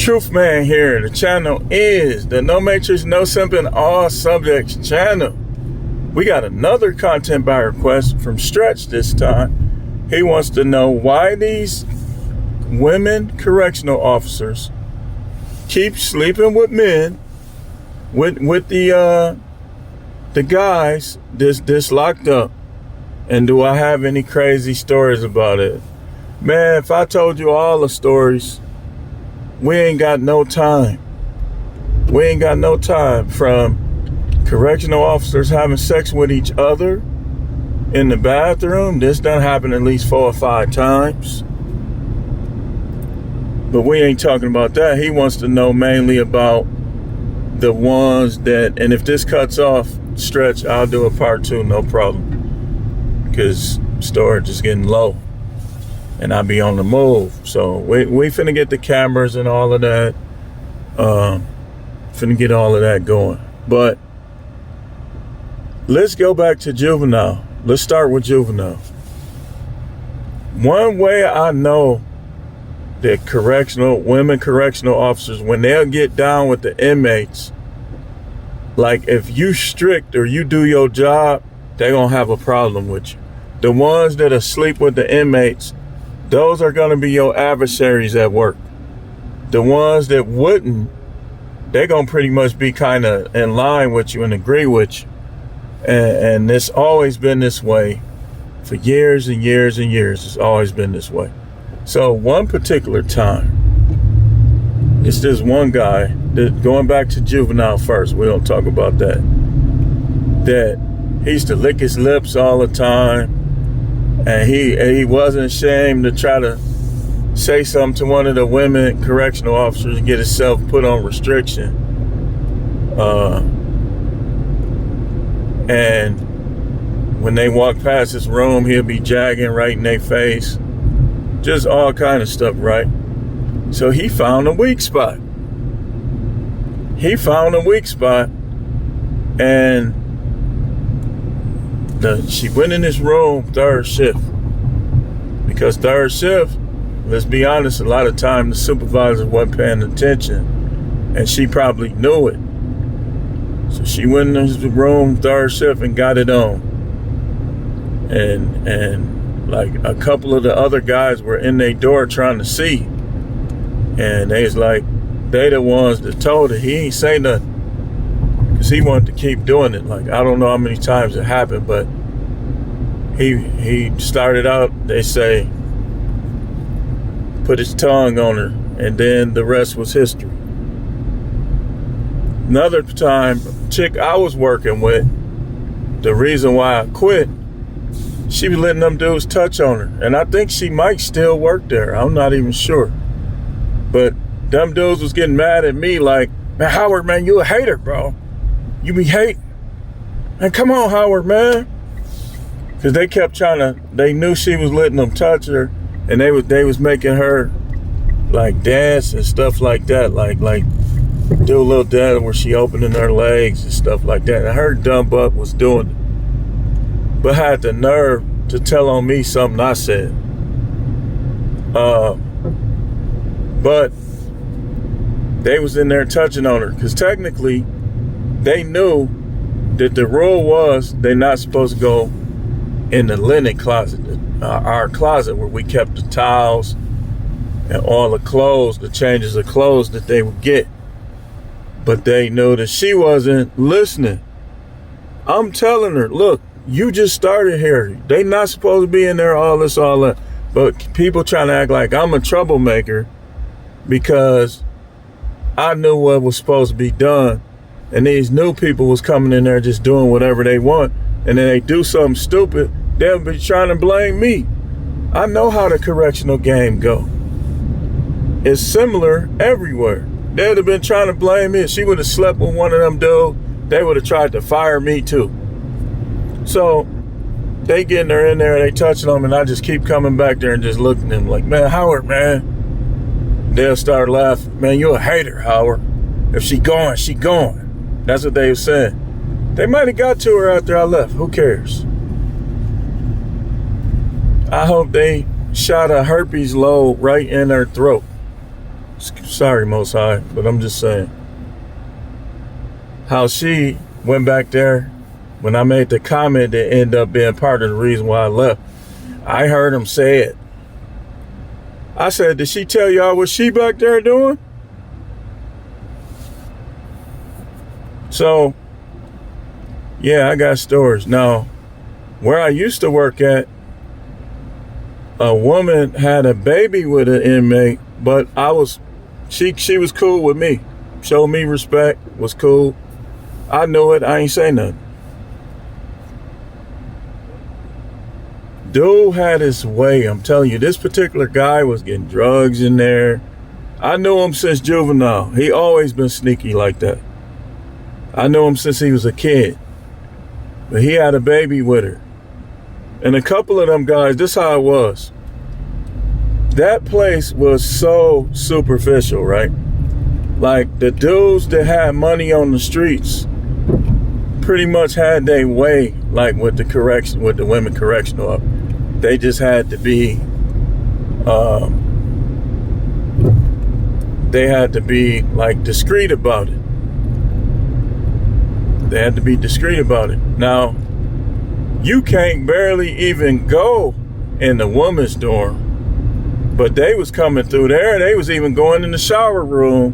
Truth Man here. The channel is the No Matrix, No Simping, All Subjects channel. We got another content by request from Stretch this time. He wants to know why these women correctional officers keep sleeping with men, with the guys this locked up. And do I have any crazy stories about it? Man, if I told you all the stories, we ain't got no time. We ain't got no time. From correctional officers having sex with each other in the bathroom. This done happened at least 4 or 5 times. But we ain't talking about that. He wants to know mainly about the ones that, and if this cuts off, Stretch, I'll do a part 2, no problem. Because storage is getting low. And I be on the move. So we finna get the cameras and all of that. Finna get all of that going. But let's go back to juvenile. Let's start with juvenile. One way I know that women correctional officers, when they'll get down with the inmates, like if you strict or you do your job, they're gonna have a problem with you. The ones that are asleep with the inmates, those are going to be your adversaries at work. The ones that wouldn't, they're going to pretty much be kind of in line with you and agree with you. And it's always been this way for years and years and years. It's always been this way. So one particular time, it's this one guy, that, going back to juvenile first, we don't talk about that he used to lick his lips all the time. And he wasn't ashamed to try to say something to one of the women correctional officers and get himself put on restriction. And when they walk past his room, he'll be jagging right in their face. Just all kind of stuff, right? So he found a weak spot. And she went in his room third shift, because third shift, let's be honest, a lot of time the supervisor wasn't paying attention, and she probably knew it. So she went in his room third shift and got it on. And like a couple of the other guys were in their door trying to see, and they was like, they the ones that told her. He ain't say nothing, because he wanted to keep doing it. Like, I don't know how many times it happened, but he started out, they say, put his tongue on her, and then the rest was history. Another time, chick I was working with, the reason why I quit, she was letting them dudes touch on her. And I think she might still work there. I'm not even sure. But them dudes was getting mad at me like, man, Howard, man, you a hater, bro. You be hating. Man, come on, Howard, man. Because they kept they knew she was letting them touch her, and they was making her like dance and stuff like that, like do a little dance where she opening her legs and stuff like that. And her dumb butt was doing it, but had the nerve to tell on me something I said. But they was in there touching on her, because technically they knew that the rule was they're not supposed to go in the linen closet, our closet where we kept the towels and all the clothes, the changes of clothes that they would get. But they knew that she wasn't listening. I'm telling her, look, you just started here. They not supposed to be in there, all this, all that. But people trying to act like I'm a troublemaker because I knew what was supposed to be done. And these new people was coming in there just doing whatever they want. And then they do something stupid, they'll be trying to blame me. I know how the correctional game go. It's similar everywhere. They'd have been trying to blame me. If she would have slept with one of them dudes, they would have tried to fire me too. So they getting her in there, they touching them, and I just keep coming back there and just looking at them like, man, Howard, man. They'll start laughing. Man, you a hater, Howard. If she gone, she gone. That's what they were saying. They might have got to her after I left. Who cares? I hope they shot a herpes load right in her throat. Sorry, Most High, but I'm just saying. How she went back there when I made the comment that ended up being part of the reason why I left. I heard him say it. I said, did she tell y'all what she back there doing? So, yeah, I got stories. Now, where I used to work at, a woman had a baby with an inmate, but she was cool with me. Showed me respect, was cool. I knew it, I ain't say nothing. Dude had his way, I'm telling you. This particular guy was getting drugs in there. I knew him since juvenile. He always been sneaky like that. I knew him since he was a kid. But he had a baby with her. And a couple of them guys, this is how it was. That place was so superficial, right? Like the dudes that had money on the streets pretty much had their way, like with the women correctional up. They just had to be, they had to be like discreet about it. They had to be discreet about it. Now, you can't barely even go in the woman's dorm, but they was coming through there. They was even going in the shower room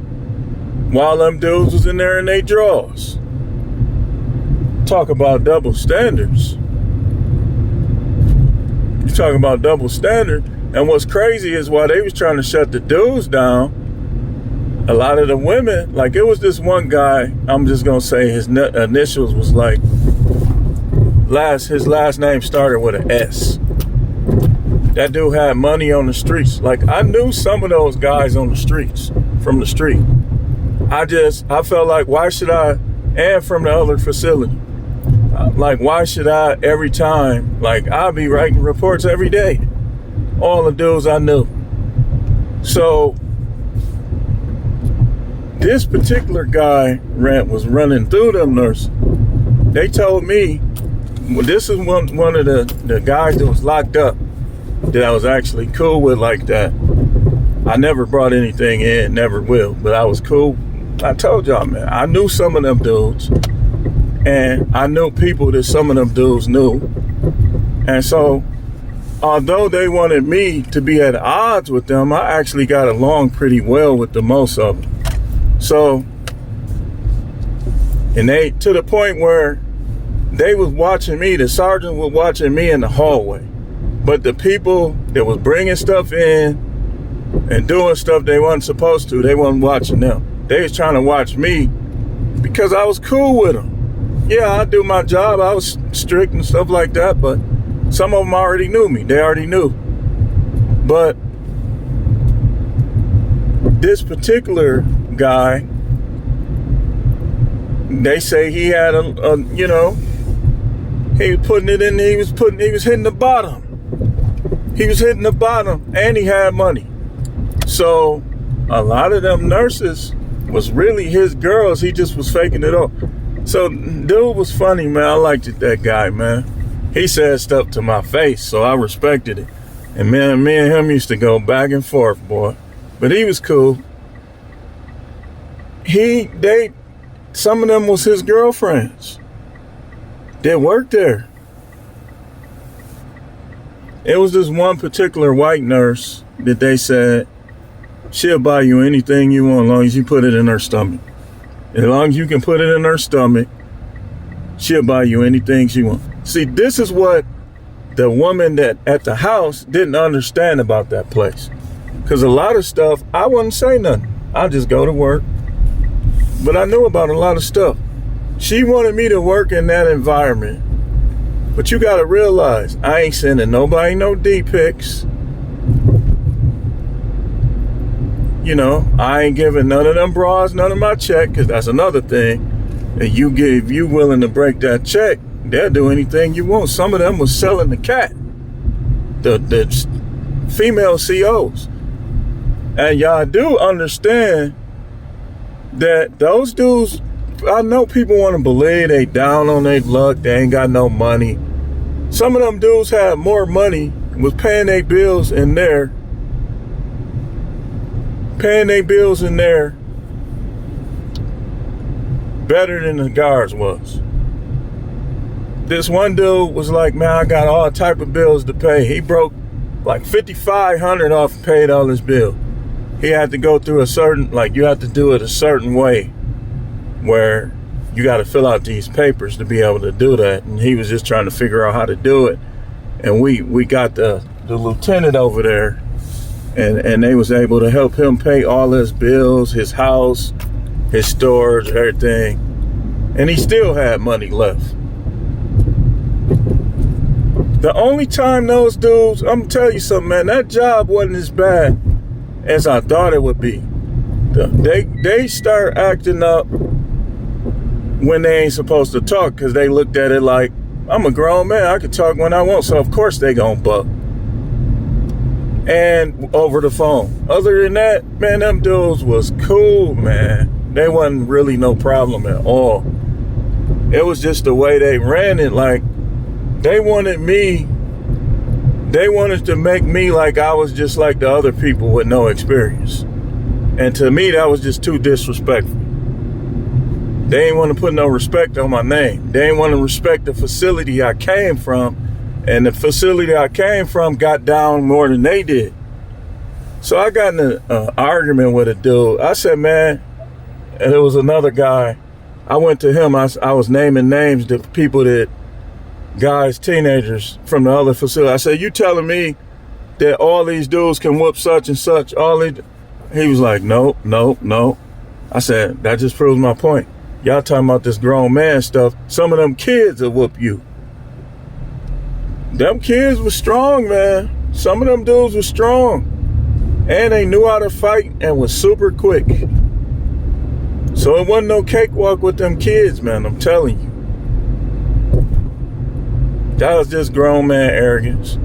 while them dudes was in there in their drawers. Talk about double standards. You talk about double standard. And what's crazy is while they was trying to shut the dudes down, a lot of the women, like it was this one guy, I'm just going to say his initials was like, his last name started with an S. That dude had money on the streets. Like I knew some of those guys on the streets, from the street. I felt like, why should I, and from the other facility, like, why should I every time, like, I'll be writing reports every day. All the dudes I knew. So, this particular guy was running through them nurses. They told me, well, this is one of the guys that was locked up that I was actually cool with like that. I never brought anything in, never will, but I was cool. I told y'all, man, I knew some of them dudes. And I knew people that some of them dudes knew. And so, although they wanted me to be at odds with them, I actually got along pretty well with the most of them. So, and they, to the point where they was watching me, the sergeant was watching me in the hallway. But the people that was bringing stuff in and doing stuff they wasn't supposed to, they wasn't watching them. They was trying to watch me because I was cool with them. Yeah, I do my job. I was strict and stuff like that, but some of them already knew me. They already knew. But this particular guy, they say he had he was putting it in, he was hitting the bottom. He was hitting the bottom and he had money. So a lot of them nurses was really his girls. He just was faking it up. So, dude was funny, man. I liked that guy, man. He said stuff to my face, so I respected it. And man, me and him used to go back and forth, boy. But he was cool. Some of them was his girlfriends that worked there. It was this one particular white nurse that they said, she'll buy you anything you want as long as you put it in her stomach. As long as you can put it in her stomach, she'll buy you anything she wants. See, this is what the woman that at the house didn't understand about that place. Because a lot of stuff, I wouldn't say nothing. I'd just go to work. But I knew about a lot of stuff. She wanted me to work in that environment. But you got to realize, I ain't sending nobody no D-pics. You know, I ain't giving none of them bras none of my check, because that's another thing. And if you willing to break that check, they'll do anything you want. Some of them was selling the cat, the female COs. And y'all do understand that those dudes, I know people want to believe they down on their luck, they ain't got no money. Some of them dudes had more money, was paying their bills in there paying their bills in there better than the guards was. This one dude was like, man, I got all type of bills to pay. He broke like $5,500 off and paid all his bill. He had to go through a certain, like, you have to do it a certain way where you got to fill out these papers to be able to do that. And he was just trying to figure out how to do it. And we got the lieutenant over there, and they was able to help him pay all his bills, his house, his storage, everything. And he still had money left. The only time those dudes, I'm gonna tell you something, man, that job wasn't as bad as I thought it would be. They start acting up when they ain't supposed to talk, because they looked at it like, I'm a grown man, I can talk when I want, so of course they gonna buck. And over the phone. Other than that, man, them dudes was cool, man. They wasn't really no problem at all. It was just the way they ran it. Like, they wanted to make me like I was just like the other people with no experience. And to me, that was just too disrespectful. They ain't want to put no respect on my name. They ain't want to respect the facility I came from. And the facility I came from got down more than they did. So I got in an argument with a dude. I said, man, and it was another guy. I went to him. I was naming names to people that, guys, teenagers from the other facility. I said, you telling me that all these dudes can whoop such and such? He was like, no. I said, that just proves my point. Y'all talking about this grown man stuff. Some of them kids will whoop you. Them kids was strong, man. Some of them dudes was strong. And they knew how to fight and was super quick. So it wasn't no cakewalk with them kids, man, I'm telling you. That was just grown man arrogance.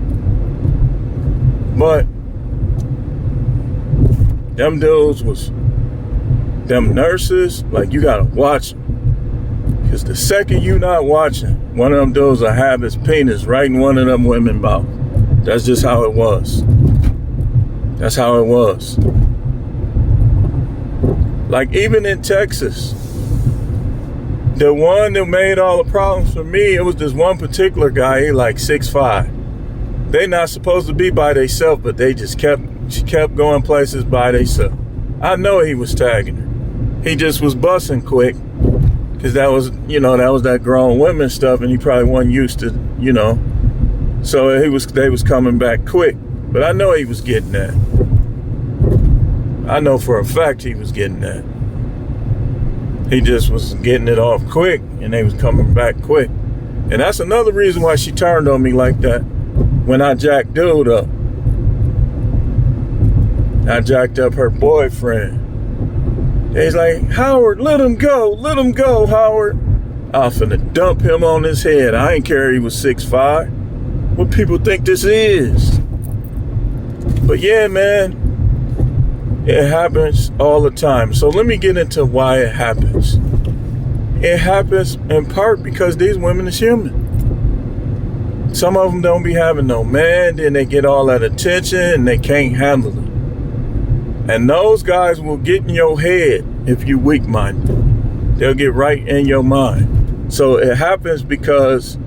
But them dudes was, them nurses, like, you gotta watch them. Because the second you not watching, one of them dudes will have his penis right in one of them women's mouth. That's just how it was. That's how it was. Like, even in Texas, the one that made all the problems for me, it was this one particular guy, he like 6'5". They not supposed to be by themselves, but they just kept going places by themselves. I know he was tagging her. He just was busting quick, because that was that grown women stuff, and he probably wasn't used to, so they was coming back quick. But I know he was getting that. I know for a fact he was getting that. He just was getting it off quick, and they was coming back quick. And that's another reason why she turned on me like that when I jacked dude up. I jacked up her boyfriend. He's like, Howard, let him go, Howard. I'm finna dump him on his head. I ain't care he was 6'5". What people think this is? But yeah, man, it happens all the time. So let me get into why it happens. It happens in part because these women is human. Some of them don't be having no man, then they get all that attention and they can't handle it. And those guys will get in your head if you weak-minded. They'll get right in your mind. So it happens because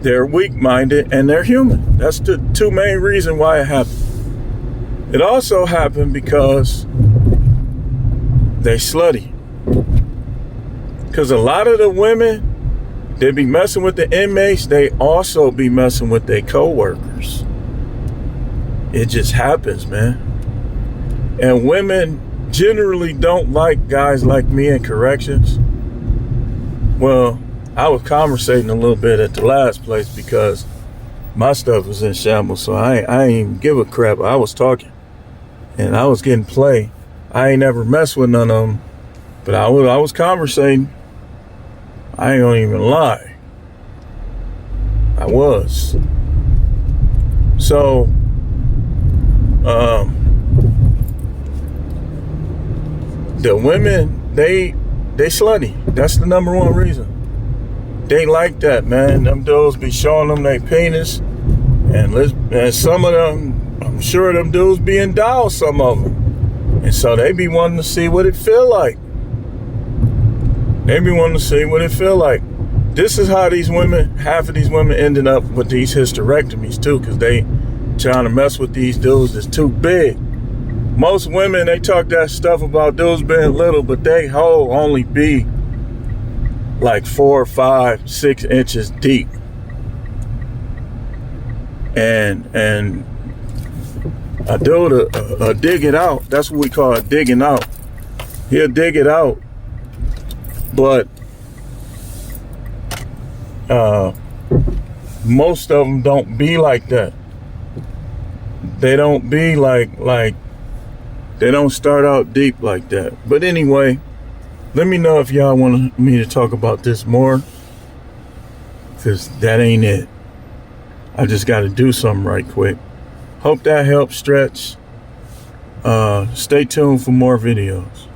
they're weak-minded and they're human. That's the two main reasons why it happened. It also happened because they slutty. Because a lot of the women, they be messing with the inmates, they also be messing with their co-workers. It just happens, man. And women generally don't like guys like me in corrections. Well, I was conversating a little bit at the last place because my stuff was in shambles, so I ain't even give a crap. I was talking and I was getting play. I ain't never messed with none of them, but I was conversating. I ain't gonna even lie. I was. So, the women, they slutty. That's the number one reason. They like that, man. Them dudes be showing them their penis, and some of them, I'm sure them dudes be endowed, some of them. And so they be wanting to see what it feel like. They be wanting to see what it feel like. This is how these women, half of these women ended up with these hysterectomies too, because they trying to mess with these dudes that's too big. Most women, they talk that stuff about dudes being little, but they hole only be like 4, 5, 6 inches deep. And a dude dig it out. That's what we call it, digging out. He'll dig it out, but most of them don't be like that. They don't be like they don't start out deep like that. But anyway, let me know if y'all want me to talk about this more, because that ain't it. I just got to do something right quick. Hope that helps, Stretch. Stay tuned for more videos.